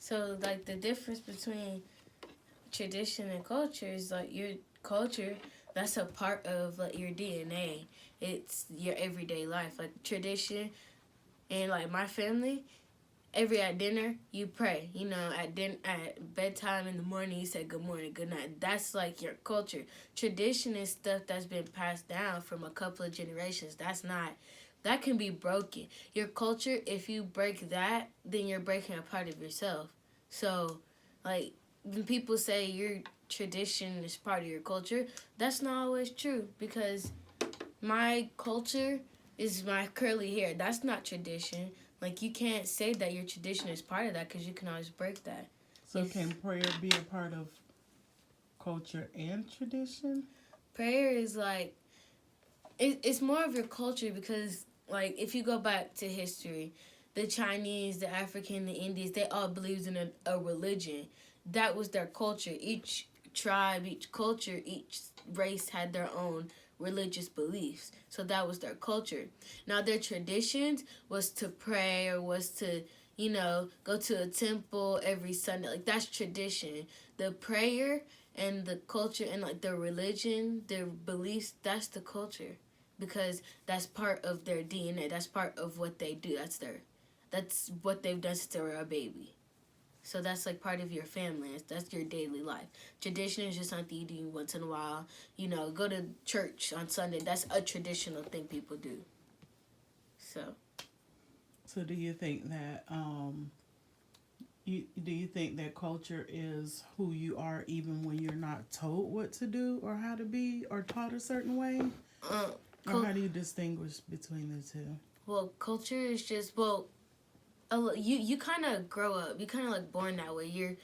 So, like, the difference between tradition and culture is, like, your culture, that's a part of, like, your DNA. It's your everyday life. Like, tradition and, like, my family, every at dinner, you pray. You know, at bedtime in the morning, you say good morning, good night. That's, like, your culture. Tradition is stuff that's been passed down from a couple of generations. That can be broken. Your culture, if you break that, then you're breaking a part of yourself. So, like, when people say your tradition is part of your culture, that's not always true, because my culture is my curly hair. That's not tradition. Like, you can't say that your tradition is part of that, because you can always break that. So can prayer be a part of culture and tradition? Prayer is like, it's more of your culture, because, like, if you go back to history, the Chinese, the African, the Indians, they all believed in a religion. That was their culture. Each tribe, each culture, each race had their own religious beliefs. So that was their culture. Now, their traditions was to pray, or was to, go to a temple every Sunday. Like, that's tradition. The prayer and the culture and, like, the religion, their beliefs, that's the culture, because that's part of their DNA. That's part of what they do. That's what they've done since they were a baby. So that's, like, part of your family. That's your daily life. Tradition is just something you do once in a while. Go to church on Sunday. That's a traditional thing people do. So do you think that do you think that culture is who you are even when you're not told what to do or how to be or taught a certain way? Or how do you distinguish between the two? Well, culture is just, you kind of grow up. You kind of, like, born that way.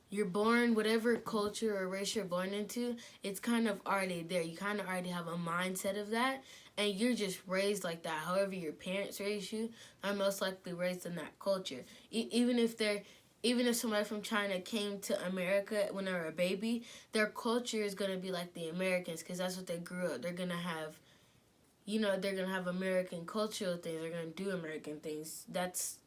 You're born, whatever culture or race you're born into, it's kind of already there. You kind of already have a mindset of that, and you're just raised like that. However your parents raise you are most likely raised in that culture. Even if somebody from China came to America when they were a baby, their culture is going to be like the Americans, because that's what they grew up. They're going to have, they're going to have American cultural things. They're going to do American things. That's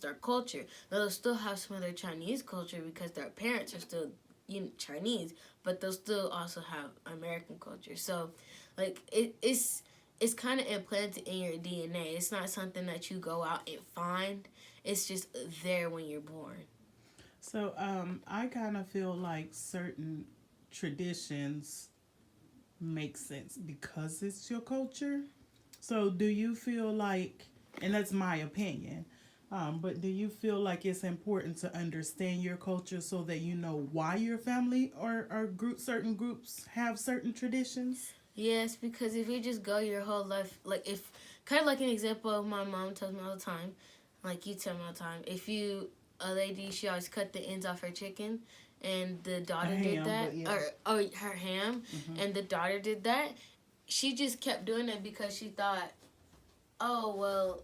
their culture. They'll still have some of their Chinese culture, because their parents are still Chinese, but they'll still also have American culture. So, like, it's kind of implanted in your DNA. It's not something that you go out and find. It's just there when you're born. So I kind of feel like certain traditions make sense because it's your culture. So do you feel like, and that's my opinion, but do you feel like it's important to understand your culture so that you know why your family or certain groups have certain traditions? Yes, because if you just go your whole life, like, if, kind of like an example of my mom tells me all the time, like you tell me all the time, if a lady, she always cut the ends off her chicken, and the daughter did that, yeah. or her ham, and the daughter did that, she just kept doing it because she thought, oh, well,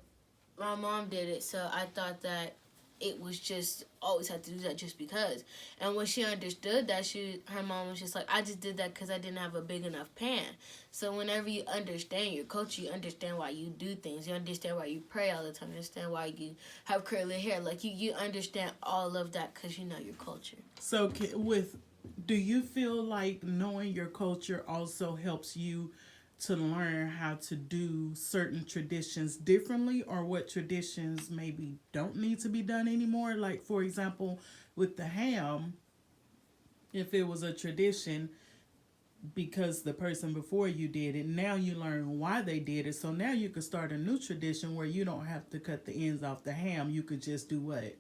my mom did it, so I thought that it was just always had to do that just because. And when she understood that, her mom was just like, I just did that because I didn't have a big enough pan. So whenever you understand your culture, you understand why you do things. You understand why you pray all the time. You understand why you have curly hair. Like, you understand all of that because you know your culture. So do you feel like knowing your culture also helps you to learn how to do certain traditions differently, or what traditions maybe don't need to be done anymore? Like, for example, with the ham, if it was a tradition because the person before you did it, now you learn why they did it. So now you could start a new tradition where you don't have to cut the ends off the ham. You could just do what?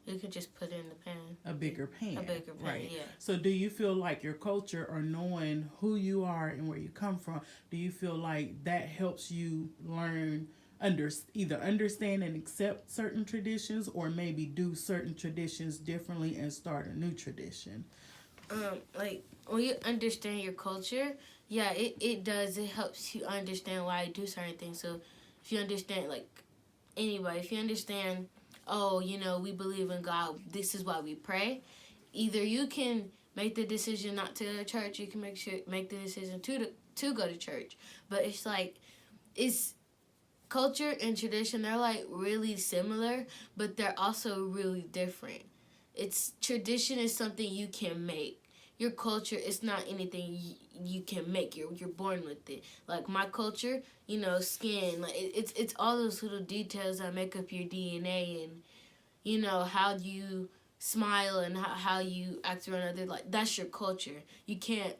You could just put it in the pan. A bigger pan. A bigger pan, right. Yeah. So do you feel like your culture, or knowing who you are and where you come from, do you feel like that helps you learn, either understand and accept certain traditions, or maybe do certain traditions differently and start a new tradition? Like, when you understand your culture, yeah, it does. It helps you understand why I do certain things. So if you understand, like, anybody, if you understand, oh, we believe in God, this is why we pray, either you can make the decision not to go to church, you can make the decision to go to church. But it's like, it's culture and tradition, they're, like, really similar, but they're also really different. it's tradition is something you can make. Your culture is not anything you can make. You're born with it. Like my culture, skin. Like it's all those little details that make up your DNA, and how you smile and how you act around other, like that's your culture. You can't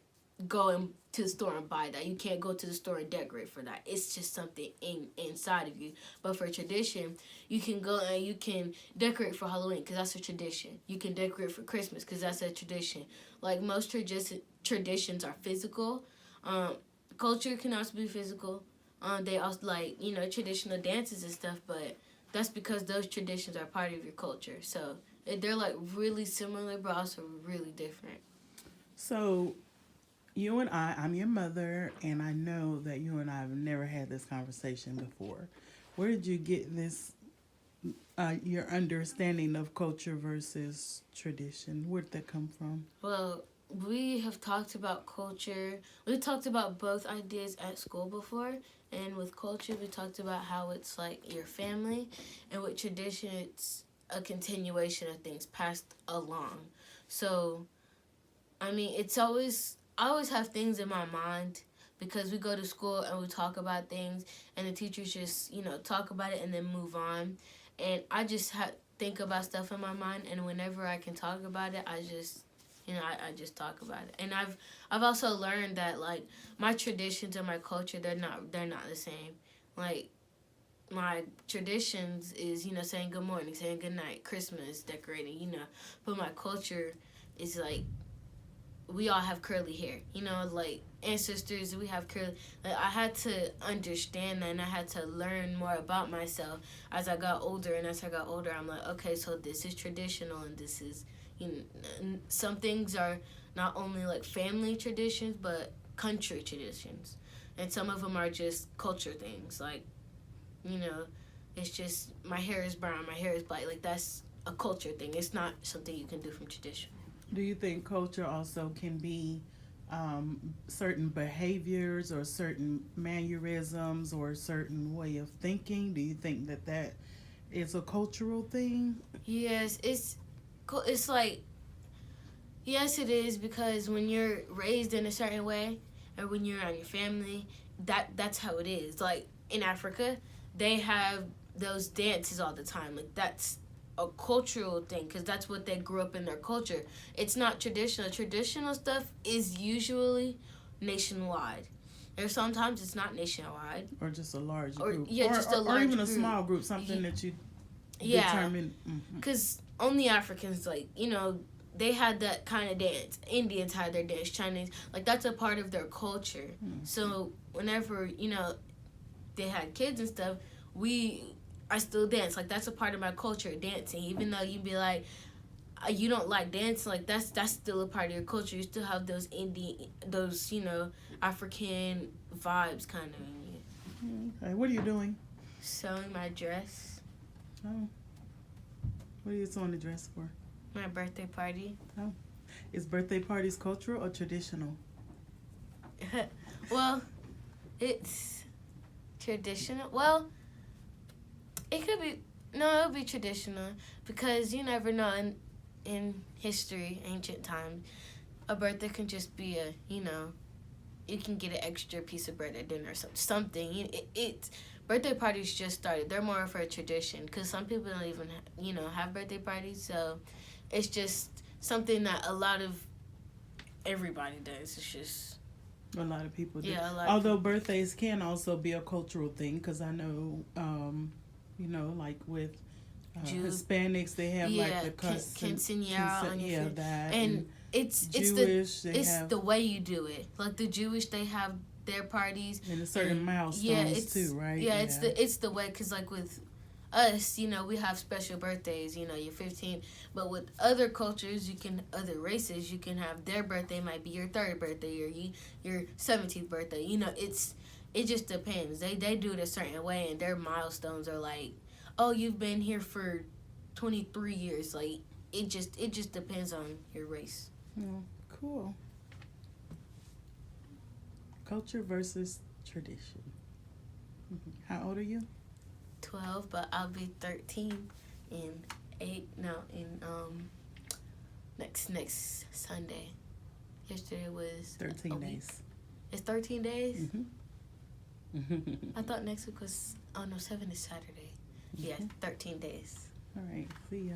go to the store and buy that. You can't go to the store and decorate for that. It's just something inside of you. But for tradition, you can go and you can decorate for Halloween because that's a tradition. You can decorate for Christmas because that's a tradition. Like most traditions are physical. Culture can also be physical. They also like traditional dances and stuff, but that's because those traditions are part of your culture. So they're like really similar, but also really different. So, you and I'm your mother, and I know that you and I have never had this conversation before. Where did you get this, your understanding of culture versus tradition? Where did that come from? Well, we have talked about culture. We talked about both ideas at school before. And with culture, we talked about how it's like your family. And with tradition, it's a continuation of things passed along. So, I mean, I always have things in my mind because we go to school and we talk about things, and the teachers just, talk about it and then move on. And I just think about stuff in my mind, and whenever I can talk about it, I just, I just talk about it. And I've also learned that like my traditions and my culture, they're not the same. Like my traditions is saying good morning, saying good night, Christmas, decorating, but my culture is like we all have curly hair. Like ancestors, we have curly. Like I had to understand that, and I had to learn more about myself as I got older. And as I got older, I'm like, okay, so this is traditional, and this is, some things are not only like family traditions, but country traditions, and some of them are just culture things. Like, you know, it's just my hair is brown, my hair is black. Like that's a culture thing. It's not something you can do from tradition. Do you think culture also can be certain behaviors or certain mannerisms or a certain way of thinking? Do you think that that is a cultural thing? Yes, it's like yes, it is because when you're raised in a certain way, or when you're around your family, that's how it is. Like in Africa, they have those dances all the time. Like that's a cultural thing because that's what they grew up in their culture. It's not traditional. Traditional stuff is usually nationwide. Or sometimes it's not nationwide. Or just a large Or group? yeah, just a Or large even a group. small group, something that you Yeah, determine. because only Africans, like, they had that kind of dance. Indians had their dance. Chinese, like, that's a part of their culture. So whenever, they had kids and stuff, I still dance. Like, that's a part of my culture, dancing. Even though you'd be like, you don't like dancing, like, that's still a part of your culture. You still have those African vibes kind of in you. Okay, what are you doing? Sewing my dress. Oh, what are you sewing the dress for? My birthday party. Oh, is birthday parties cultural or traditional? Well, it's traditional. Well, it could be. No, it'll be traditional because you never know. In history, ancient times, a birthday can just be you can get an extra piece of bread at dinner or something. It's birthday parties just started. They're more for a tradition because some people don't even have birthday parties. So it's just something that a lot of everybody does. It's just A lot of people do. yeah, a lot. Although birthdays can also be a cultural thing, because I know, like with Hispanics, they have like the quinceañera that, and it's Jewish, it's the way you do it. Like the Jewish, they have their parties and a certain milestones too, right? Yeah, it's the way because like with us, we have special birthdays. Your 15th, but with other cultures, other races, you can have their birthday might be your third birthday or your 17th birthday. It just depends. They do it a certain way, and their milestones are like, oh, you've been here for 23 years. Like it just depends on your race. Oh, cool. Culture versus tradition. How old are you? 12, but I'll be 13 in next Sunday. Yesterday was 13 days. It's 13 days? Mm-hmm. I thought next week was, oh no, 7 is Saturday. Yeah, 13 days. All right. See ya.